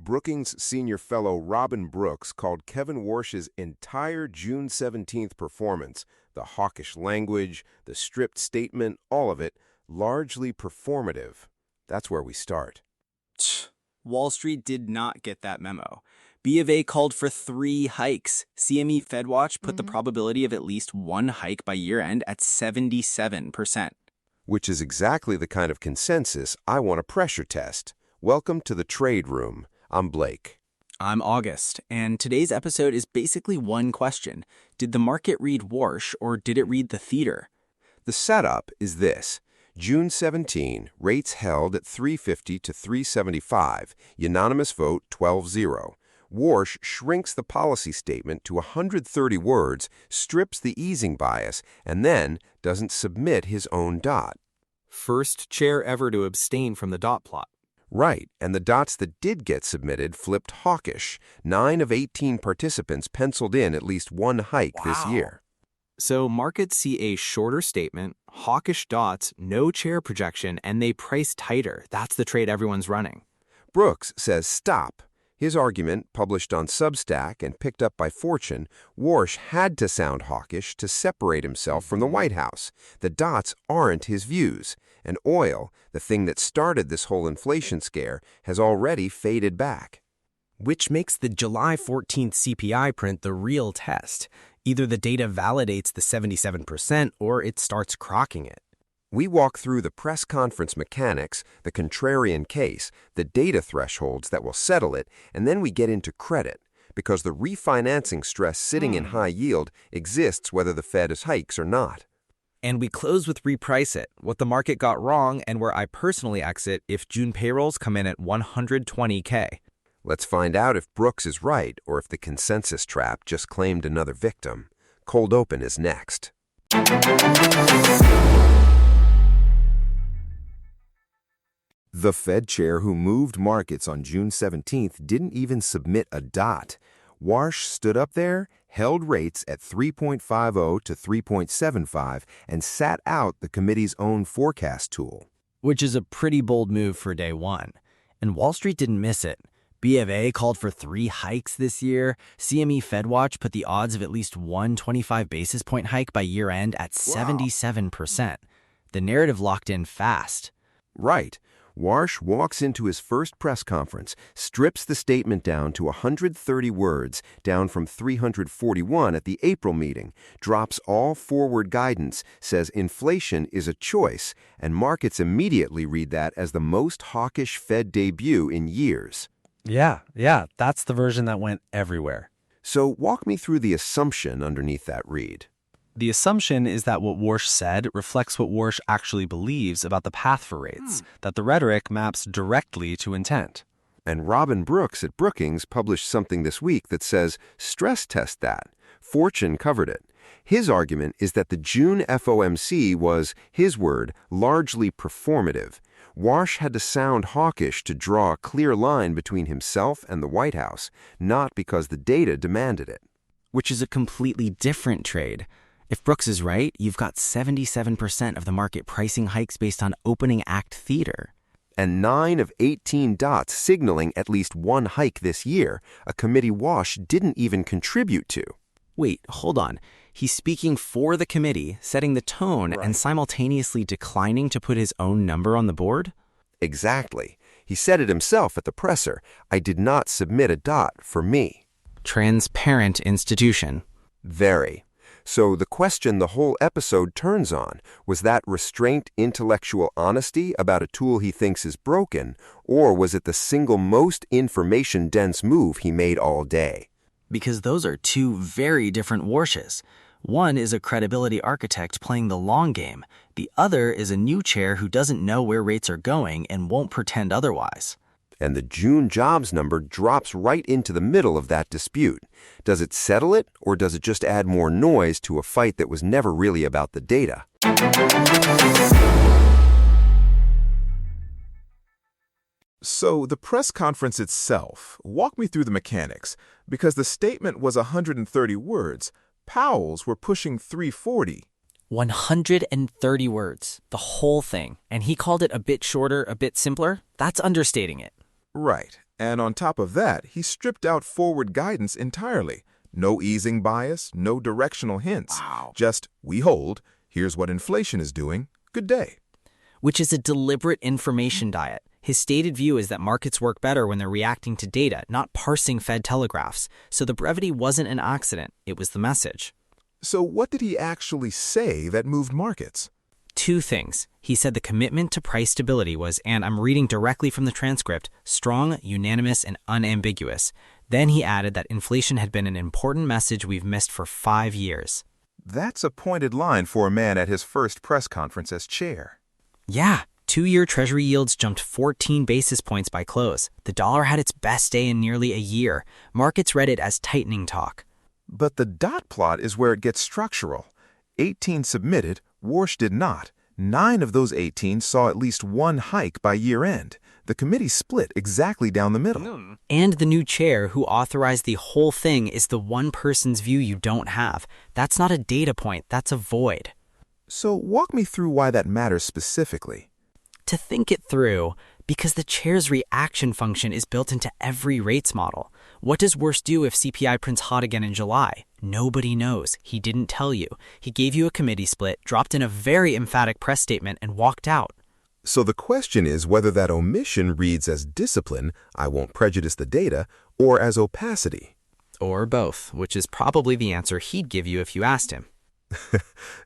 Brookings senior fellow Robin Brooks called Kevin Warsh's entire June 17th performance, the hawkish language, the stripped statement, all of it, largely performative. That's where we start. Wall Street did not get that memo. B of A called for 3 hikes. CME FedWatch put the probability of at least 1 hike by year-end at 77%. Which is exactly the kind of consensus I want to pressure test. Welcome to the Trade Room. I'm Blake. I'm August, and today's episode is basically one question. Did the market read Warsh, or did it read the theater? The setup is this. June 17, rates held at 350 to 375, unanimous vote 12-0. Warsh shrinks the policy statement to 130 words, strips the easing bias, and then doesn't submit his own dot. First chair ever to abstain from the dot plot. Right, and the dots that did get submitted flipped hawkish. 9 of 18 participants penciled in at least 1 hike this year. So markets see a shorter statement, hawkish dots, no chair projection, and they price tighter. That's the trade everyone's running. Brooks says stop. His argument, published on Substack and picked up by Fortune, Warsh had to sound hawkish to separate himself from the White House. The dots aren't his views. And oil, the thing that started this whole inflation scare, has already faded back. Which makes the July 14th CPI print the real test. Either the data validates the 77% or it starts crocking it. We walk through the press conference mechanics, the contrarian case, the data thresholds that will settle it, and then we get into credit, because the refinancing stress sitting in high yield exists whether the Fed is hikes or not. And we close with Reprice It, what the market got wrong and where I personally exit if June payrolls come in at 120K. Let's find out if Brooks is right or if the consensus trap just claimed another victim. Cold Open is next. The Fed chair who moved markets on June 17th didn't even submit a dot. Warsh stood up there, held rates at 3.50 to 3.75, and sat out the committee's own forecast tool. Which is a pretty bold move for day one. And Wall Street didn't miss it. B of A called for 3 hikes this year. CME FedWatch put the odds of at least 1 25 basis point hike by year-end at 77%. The narrative locked in fast. Right. Warsh walks into his first press conference, strips the statement down to 130 words, down from 341 at the April meeting, drops all forward guidance, says inflation is a choice, and markets immediately read that as the most hawkish Fed debut in years. Yeah, that's the version that went everywhere. So walk me through the assumption underneath that read. The assumption is that what Warsh said reflects what Warsh actually believes about the path for rates, that the rhetoric maps directly to intent. And Robin Brooks at Brookings published something this week that says, stress test that. Fortune covered it. His argument is that the June FOMC was, his word, largely performative. Warsh had to sound hawkish to draw a clear line between himself and the White House, not because the data demanded it. Which is a completely different trade. If Brooks is right, you've got 77% of the market pricing hikes based on opening act theater. And 9 of 18 dots signaling at least 1 hike this year, a committee Warsh didn't even contribute to. Wait, hold on. He's speaking for the committee, setting the tone, and simultaneously declining to put his own number on the board? Exactly. He said it himself at the presser. I did not submit a dot for me. Transparent institution. Very. So the question the whole episode turns on, was that restraint intellectual honesty about a tool he thinks is broken, or was it the single most information-dense move he made all day? Because those are 2 very different Warshes. One is a credibility architect playing the long game. The other is a new chair who doesn't know where rates are going and won't pretend otherwise. And the June jobs number drops right into the middle of that dispute. Does it settle it, or does it just add more noise to a fight that was never really about the data? So the press conference itself, walk me through the mechanics, because the statement was 130 words. Powell's were pushing 340. 130 words, the whole thing. And he called it a bit shorter, a bit simpler? That's understating it. Right. And on top of that, he stripped out forward guidance entirely. No easing bias, no directional hints. Wow. Just, we hold, here's what inflation is doing, good day. Which is a deliberate information diet. His stated view is that markets work better when they're reacting to data, not parsing Fed telegraphs. So the brevity wasn't an accident, it was the message. So what did he actually say that moved markets? Two things. He said the commitment to price stability was, and I'm reading directly from the transcript, strong, unanimous, and unambiguous. Then he added that inflation had been an important message we've missed for 5 years. That's a pointed line for a man at his first press conference as chair. Yeah, 2-year Treasury yields jumped 14 basis points by close. The dollar had its best day in nearly a year. Markets read it as tightening talk. But the dot plot is where it gets structural. 18 submitted, Warsh did not. 9 of those 18 saw at least one hike by year-end. The committee split exactly down the middle. And the new chair who authorized the whole thing is the one person's view you don't have. That's not a data point, that's a void. So walk me through why that matters specifically. To think it through, because the chair's reaction function is built into every rates model. What does Warsh do if CPI prints hot again in July? Nobody knows. He didn't tell you. He gave you a committee split, dropped in a very emphatic press statement, and walked out. So the question is whether that omission reads as discipline, I won't prejudice the data, or as opacity. Or both, which is probably the answer he'd give you if you asked him.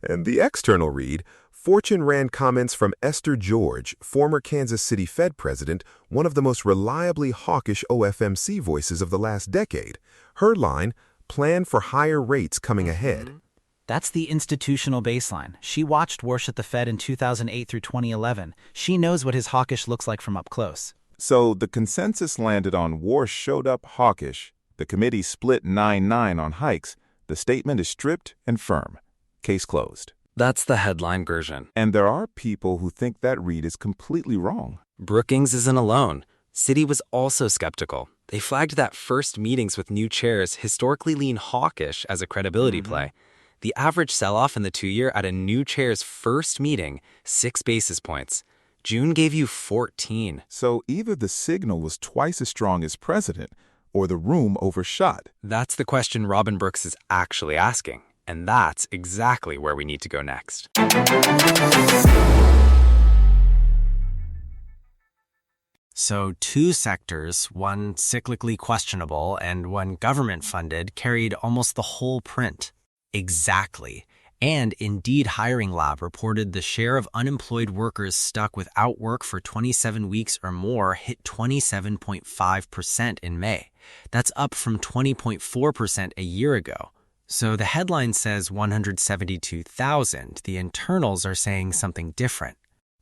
And the external read, Fortune ran comments from Esther George, former Kansas City Fed president, one of the most reliably hawkish OFMC voices of the last decade. Her line, plan for higher rates coming ahead. That's the institutional baseline. She watched Warsh at the Fed in 2008 through 2011. She knows what his hawkish looks like from up close. So the consensus landed on Warsh showed up hawkish. The committee split 9-9 on hikes. The statement is stripped and firm. Case closed. That's the headline version. And there are people who think that read is completely wrong. Brookings isn't alone. Citi was also skeptical. They flagged that first meetings with new chairs historically lean hawkish as a credibility play. The average sell-off in the 2-year at a new chair's first meeting, 6 basis points. June gave you 14. So either the signal was twice as strong as president, or the room overshot. That's the question Robin Brooks is actually asking. And that's exactly where we need to go next. So 2 sectors, one cyclically questionable and one government-funded, carried almost the whole print. Exactly. And Indeed Hiring Lab reported the share of unemployed workers stuck without work for 27 weeks or more hit 27.5% in May. That's up from 20.4% a year ago. So the headline says 172,000. The internals are saying something different.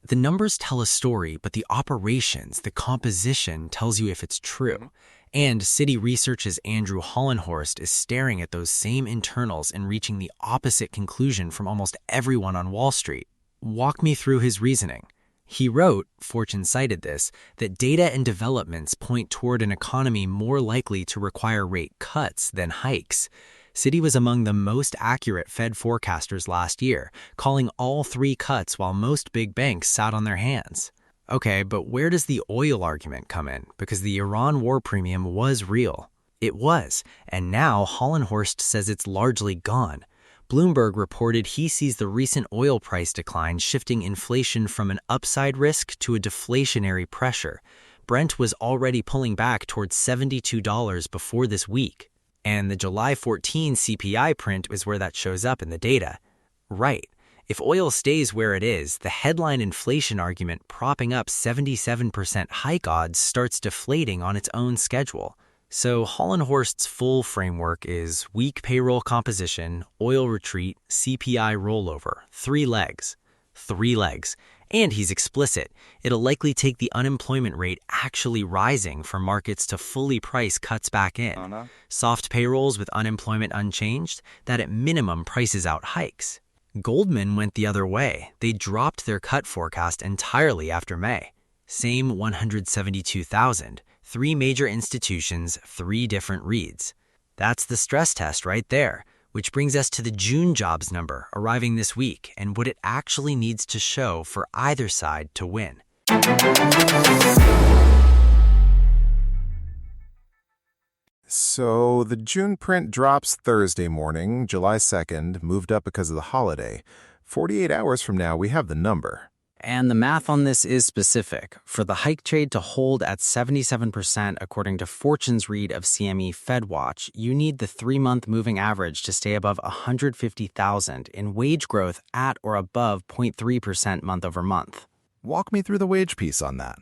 The numbers tell a story, but the operations, the composition, tells you if it's true. And Citi Research's Andrew Hollenhorst is staring at those same internals and reaching the opposite conclusion from almost everyone on Wall Street. Walk me through his reasoning. He wrote, Fortune cited this, that data and developments point toward an economy more likely to require rate cuts than hikes. Citi was among the most accurate Fed forecasters last year, calling all 3 cuts while most big banks sat on their hands. Okay, but where does the oil argument come in? Because the Iran war premium was real. It was, and now Hollenhorst says it's largely gone. Bloomberg reported he sees the recent oil price decline shifting inflation from an upside risk to a deflationary pressure. Brent was already pulling back towards $72 before this week. And the July 14 CPI print is where that shows up in the data. Right. If oil stays where it is, the headline inflation argument propping up 77% hike odds starts deflating on its own schedule. So Hollenhorst's full framework is weak payroll composition, oil retreat, CPI rollover, 3 legs. 3 legs. And he's explicit. It'll likely take the unemployment rate actually rising for markets to fully price cuts back in. Soft payrolls with unemployment unchanged, that at minimum prices out hikes. Goldman went the other way. They dropped their cut forecast entirely after May. Same 172,000. 3 major institutions, 3 different reads. That's the stress test right there. Which brings us to the June jobs number arriving this week and what it actually needs to show for either side to win. So the June print drops Thursday morning, July 2nd, moved up because of the holiday. 48 hours from now, we have the number. And the math on this is specific. For the hike trade to hold at 77% according to Fortune's read of CME FedWatch, you need the 3-month moving average to stay above 150,000 in wage growth at or above 0.3% month over month. Walk me through the wage piece on that.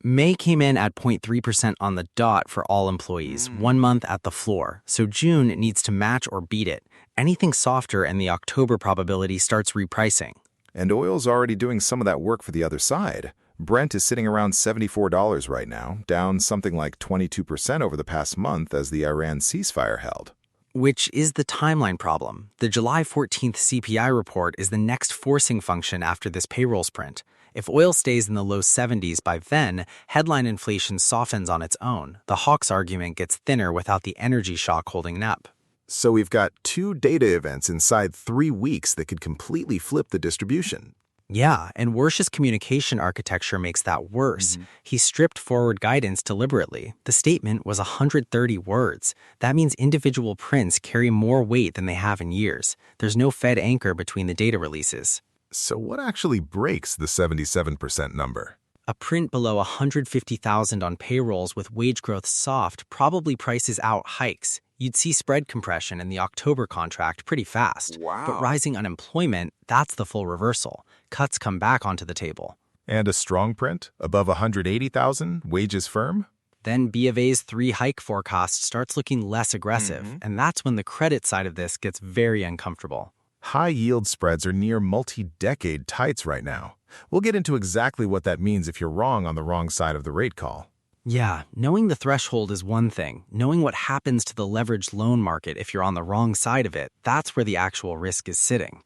May came in at 0.3% on the dot for all employees, 1 month at the floor, so June needs to match or beat it. Anything softer and the October probability starts repricing. And oil's already doing some of that work for the other side. Brent is sitting around $74 right now, down something like 22% over the past month as the Iran ceasefire held. Which is the timeline problem. The July 14th CPI report is the next forcing function after this payrolls print. If oil stays in the low 70s by then, headline inflation softens on its own. The Hawks argument gets thinner without the energy shock holding up. So we've got 2 data events inside 3 weeks that could completely flip the distribution. Yeah, and Warsh's communication architecture makes that worse. He stripped forward guidance deliberately. The statement was 130 words. That means individual prints carry more weight than they have in years. There's no Fed anchor between the data releases. So what actually breaks the 77% number? A print below 150,000 on payrolls with wage growth soft probably prices out hikes. You'd see spread compression in the October contract pretty fast. Wow. But rising unemployment, that's the full reversal. Cuts come back onto the table. And a strong print, above 180,000, wages firm? Then B of A's 3-hike forecast starts looking less aggressive, and that's when the credit side of this gets very uncomfortable. High-yield spreads are near multi-decade tights right now. We'll get into exactly what that means if you're wrong on the wrong side of the rate call. Yeah, knowing the threshold is one thing. Knowing what happens to the leveraged loan market if you're on the wrong side of it, that's where the actual risk is sitting.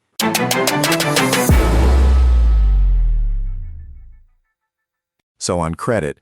So on credit,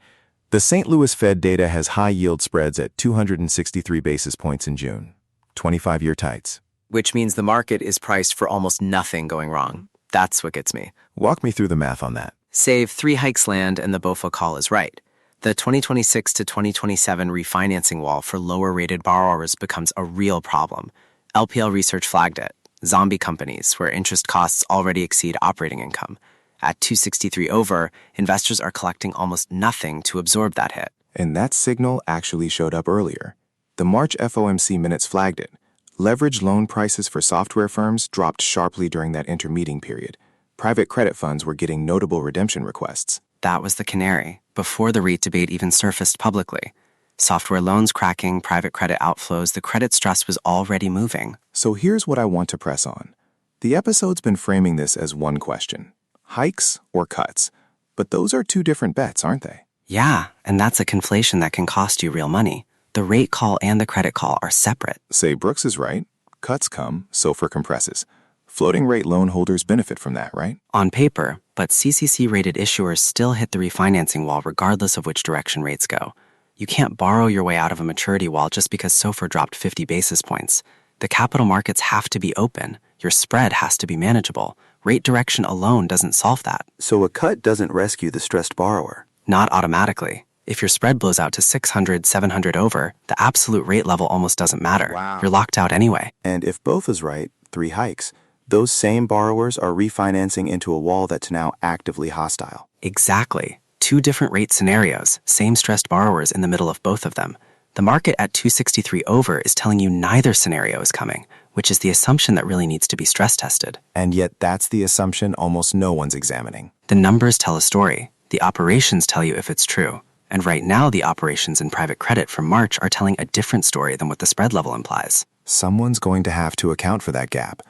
the St. Louis Fed data has high yield spreads at 263 basis points in June, 25-year tights. Which means the market is priced for almost nothing going wrong. That's what gets me. Walk me through the math on that. Save 3 hikes land and the BOFA call is right. The 2026 to 2027 refinancing wall for lower-rated borrowers becomes a real problem. LPL Research flagged it. Zombie companies, where interest costs already exceed operating income. At 263 over, investors are collecting almost nothing to absorb that hit. And that signal actually showed up earlier. The March FOMC minutes flagged it. Leveraged loan prices for software firms dropped sharply during that intermeeting period. Private credit funds were getting notable redemption requests. That was the canary, before the REIT debate even surfaced publicly. Software loans cracking, private credit outflows, the credit stress was already moving. So here's what I want to press on. The episode's been framing this as one question: hikes or cuts? But those are 2 different bets, aren't they? Yeah, and that's a conflation that can cost you real money. The rate call and the credit call are separate. Say Brooks is right. Cuts come, SOFR compresses. Floating rate loan holders benefit from that, right? On paper, but CCC-rated issuers still hit the refinancing wall regardless of which direction rates go. You can't borrow your way out of a maturity wall just because SOFR dropped 50 basis points. The capital markets have to be open. Your spread has to be manageable. Rate direction alone doesn't solve that. So a cut doesn't rescue the stressed borrower? Not automatically. If your spread blows out to 600, 700 over, the absolute rate level almost doesn't matter. Wow. You're locked out anyway. And if both is right, 3 hikes, those same borrowers are refinancing into a wall that's now actively hostile. Exactly. 2 different rate scenarios, same stressed borrowers in the middle of both of them. The market at 263 over is telling you neither scenario is coming, which is the assumption that really needs to be stress tested. And yet that's the assumption almost no one's examining. The numbers tell a story. The operations tell you if it's true. And right now, the operations in private credit for March are telling a different story than what the spread level implies. Someone's going to have to account for that gap,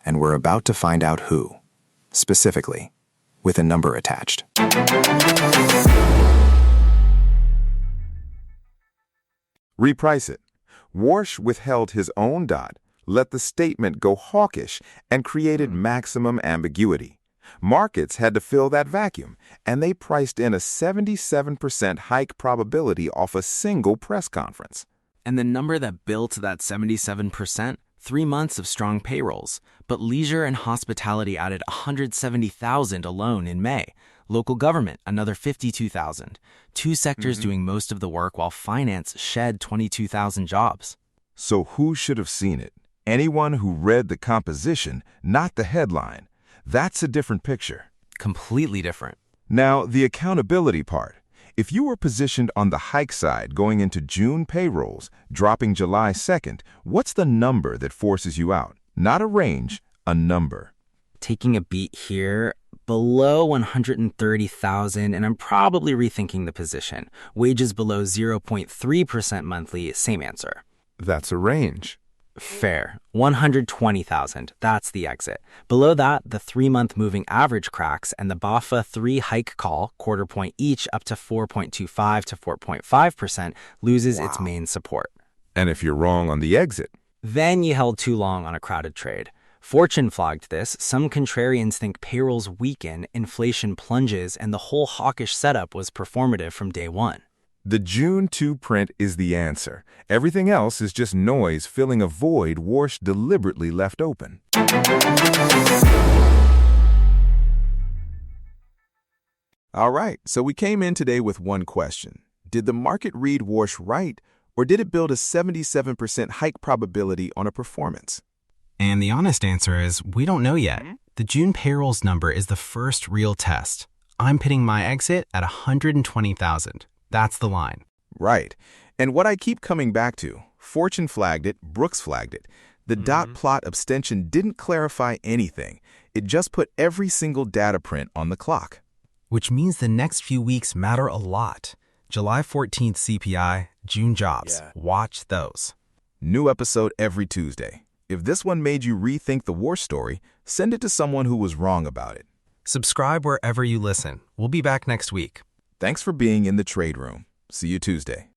and we're about to find out who. Specifically, with a number attached. Reprice It. Warsh withheld his own dot, let the statement go hawkish, and created maximum ambiguity. Markets had to fill that vacuum, and they priced in a 77% hike probability off a single press conference. And the number that built that 77%? 3 months of strong payrolls. But leisure and hospitality added 170,000 alone in May. Local government, another 52,000. Two sectors doing most of the work while finance shed 22,000 jobs. So who should have seen it? Anyone who read the composition, not the headline. That's a different picture. Completely different. Now, the accountability part. If you were positioned on the hike side going into June payrolls, dropping July 2nd, what's the number that forces you out? Not a range, a number. Taking a beat here, below 130,000, and I'm probably rethinking the position. Wages below 0.3% monthly, same answer. That's a range. Fair. 120,000. That's the exit. Below that, the 3-month moving average cracks and the BAFA 3 hike call, quarter point each up to 4.25 to 4.5%, loses its main support. And if you're wrong on the exit? Then you held too long on a crowded trade. Fortune flagged this. Some contrarians think payrolls weaken, inflation plunges, and the whole hawkish setup was performative from day one. The June 2 print is the answer. Everything else is just noise filling a void Warsh deliberately left open. All right, so we came in today with one question. Did the market read Warsh right, or did it build a 77% hike probability on a performance? And the honest answer is, we don't know yet. The June payrolls number is the first real test. I'm pitting my exit at 120,000. That's the line. Right. And what I keep coming back to, Fortune flagged it, Brooks flagged it. The dot plot abstention didn't clarify anything. It just put every single data print on the clock. Which means the next few weeks matter a lot. July 14th CPI, June jobs. Watch those. New episode every Tuesday. If this one made you rethink the war story, send it to someone who was wrong about it. Subscribe wherever you listen. We'll be back next week. Thanks for being in the trade room. See you Tuesday.